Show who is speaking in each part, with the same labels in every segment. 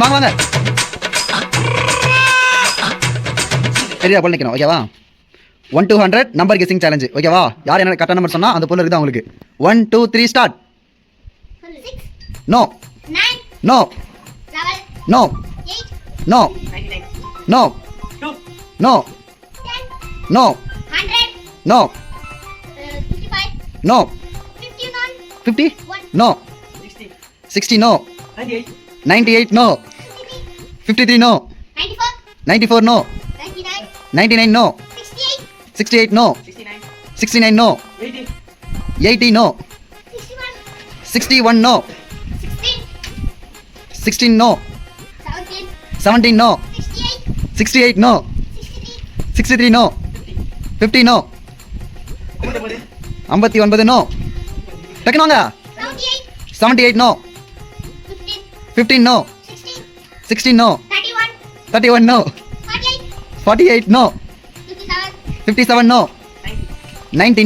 Speaker 1: வாங்க வாங்க. சரியா போல் நிற்கணும் ஓகேவா. 1 to 100 நம்பர் கெஸிங் சேலஞ்சு ஓகேவா. யார் என்ன கரெக்டான நம்பர் சொன்னால் அந்த பொருள் இருக்குது அவங்களுக்கு. 1 2 3 start. No no no no no no no no no 50 no 60 no 98 no 53 no 94 no 99 no 68 no 69 no 80 no 61 no 16 no 17 no 68 no 63 no 50 no 59 no. டக்குனு வாங்க. 78 no 15 no 16 no 31 no 48 no 57 no 19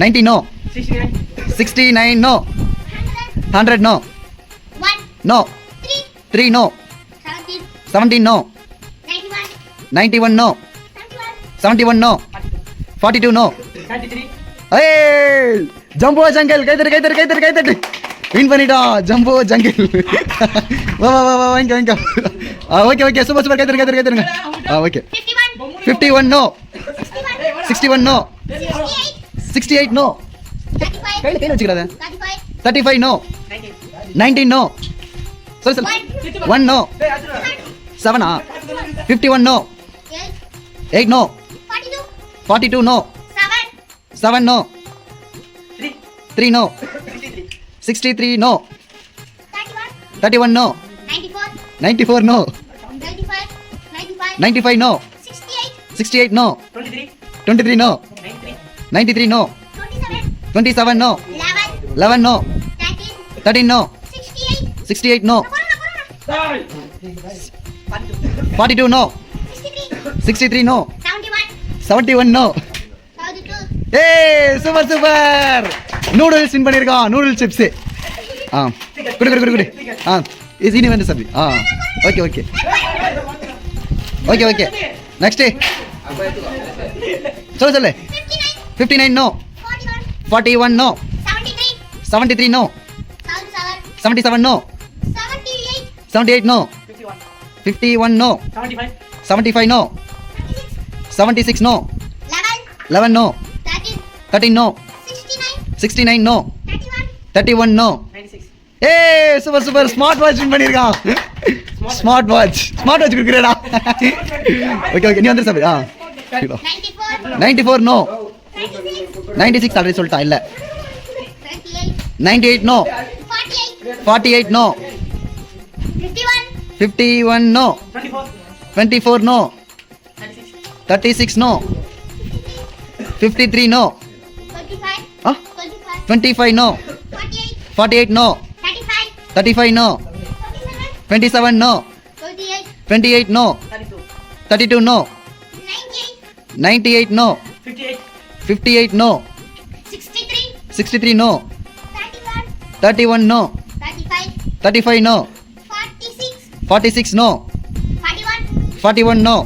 Speaker 1: 90 no 69 no 100 no no 3 no 17 no 91 no 71 no 42 no. ஏய் jumbo jungle கைத்தட்டு win பண்ணிட்டா jumbo jungle. வா வா வா வாங்க வாங்க. ஓகே ஓகே சூப்பர் கைத்தட்டுங்க. ஓகே 51 நோ 61 நோ 68 நோ கையில வச்சுக்கிறாத 35 நோ 19 நோ சொல்லு 1 no 7 51 no 8 no 42 no 7 no 3 no 63 no 31 no 94 no 95 no 68 no 23 no 93 no 27 no 11 no 13 no 68 no 42 no 63 no 71 no. ஏய் சூப்பர் நூடுல்ஸ் வின் பண்ணியிருக்கான். Noodles chips குடு இது இனி வந்து sir. Okay next சொல்லு 59 no 41 no 73 no 77 no 78 no 51 no 75 no 76 no 11 no 13 no 69 no 31 no. ஏய் super smart watch win பண்ணியிருக்கான். Smart watch கொடுக்குறேடா. ஓகே நீ வந்து சார். 94 நோ 96 ஆல்ரெடி சொல்லிட்டா இல்லை. 98 no 48 no 51 no 24 no 36 no 53 no 25 no 48 no 35 no 27 no 28 no 32 no 98 no 58 no 63 no 31 no 35 no 46 no 41 no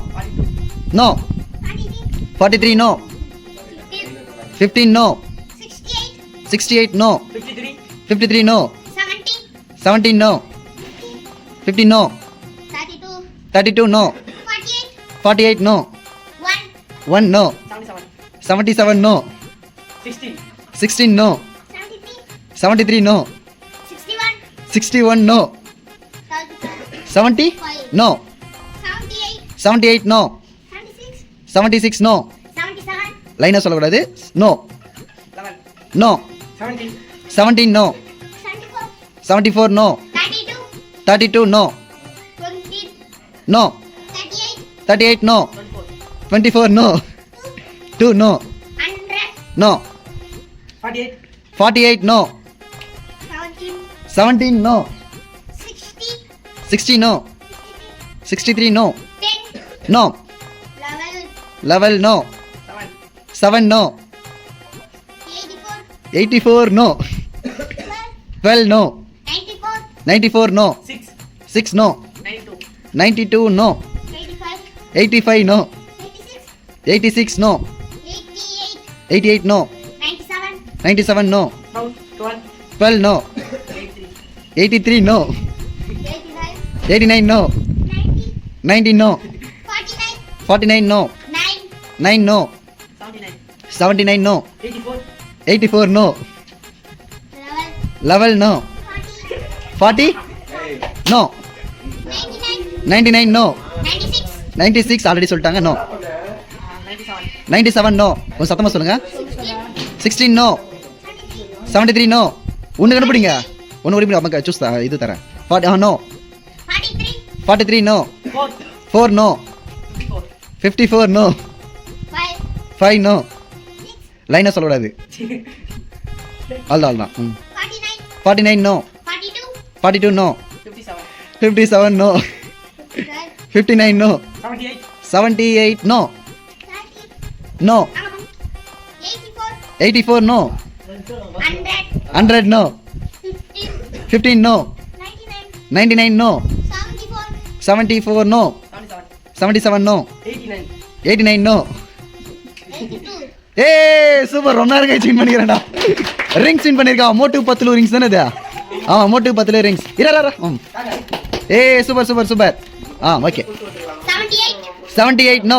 Speaker 1: 43 no 15 no 68 no 53 no 17 no 15 no 32 no 48 no 1 no 77 no 16 no 73 no 61 no 70 no 78 no 76 no லைனாக சொல்லக்கூடாது. No 17 no 74 no 32 no 38 no 24 no 2 no 48 no 17 no 60 no 63 no 11 no 7 no 84 no 12 no 94 no 6 no 92 no. 85 no. 86 no. 88 no. 97 no. 12 no. 83 no. 89 no. 90 no. 49 no. 9 no. 79 no. 84 no. 11 no. 40 no. 99 no. 96 already சொல்லிட்டாங்க no. 97 no. கொஞ்சம் சத்தமாக சொல்லுங்க. 16 no. 73 no. ஒன்று கண்டுபிடிங்க. ஒன்று கண்டுபிடி அம்மா choose இது தரேன். 40 no. 43 no. 4 no. 54 no. 5 no. லைனாக சொல்லக்கூடாது. அவ்வளோதான். 49 no. 42 no. 57 no. 59 no. 78 no. No. 84 no. 100 no. 15 no. 99 no. 74 no. 77 no. 89 no. ஏய் சூப்பர், ரொம்ப நேரம் கழிச்சு வின் பண்ணிக்கிறேன்டா. ரிங்ஸ் வின் பண்ணியிருக்கா. மோட்டு 10 ரிங்ஸ் தானே இது? ஆமாம், மோட்டு 10 ரிங்ஸ். இரா ஏய் super super super. Okay. 78 no.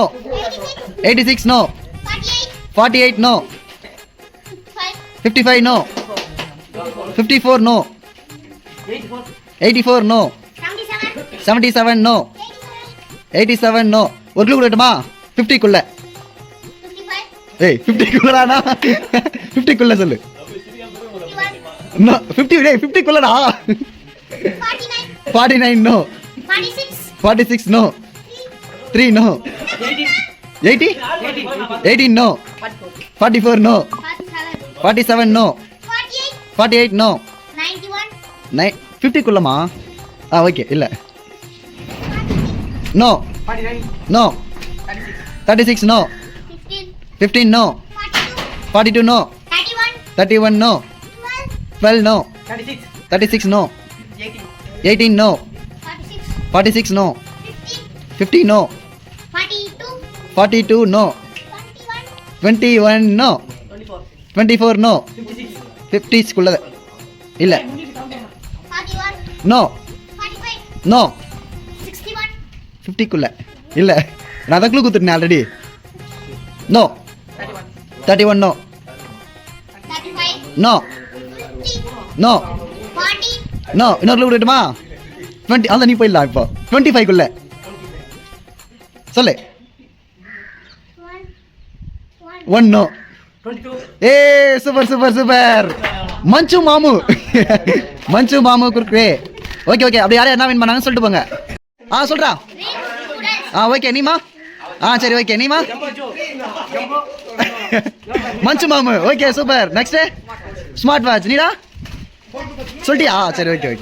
Speaker 1: 86 no. 48 no. 55 no. 54 no. 84 no. 77 no. 87 no. ஒரு கிலோ கொடுக்கட்டுமா? 50க்குள்ள. ஏய் 50க்குள்ளடா. 50க்குள்ள சொல்லு. நோ 50 டேய் 50க்குள்ளடா. 49 no. 46 no. 3 no. 80 18 no. 44 no. 47 no. 48 no. 50 குள்ளமா? ஓகே இல்ல. No. No. 36 no. 15 no. 42 no. 31 no. 12 no. 36 no. 18 no. 46 no. 50 no. 42 no. 21 no. 24 no. 50 குள்ள இல்ல. No. No 50 குள்ள இல்ல. நான் தான் க்ளூ கொடுத்துட்டேன் already. No. 31 no. No. No. No இன்னொரு க்ளூ கொடுத்துட்டுமா? 20 அதான் நீ போயிடலாம் இப்போ. 25 குள்ள சொல்லு. 1 நோ. ஏ சூப்பர் சூப்பர் சூப்பர். மஞ்சு மாமு. மஞ்சு மாமு குறுக்கே. Okay okay. அப்படி யாரும் என்ன வின் பண்ணாங்கன்னு சொல்லிட்டு போங்க. சொல்றா. ஓகே நீமா? சரி ஓகே நீமா? மஞ்சு மாமு. Okay super. Next smart watch நீடா சொல்லிட்டியா? சரி ஓகே ஓகே.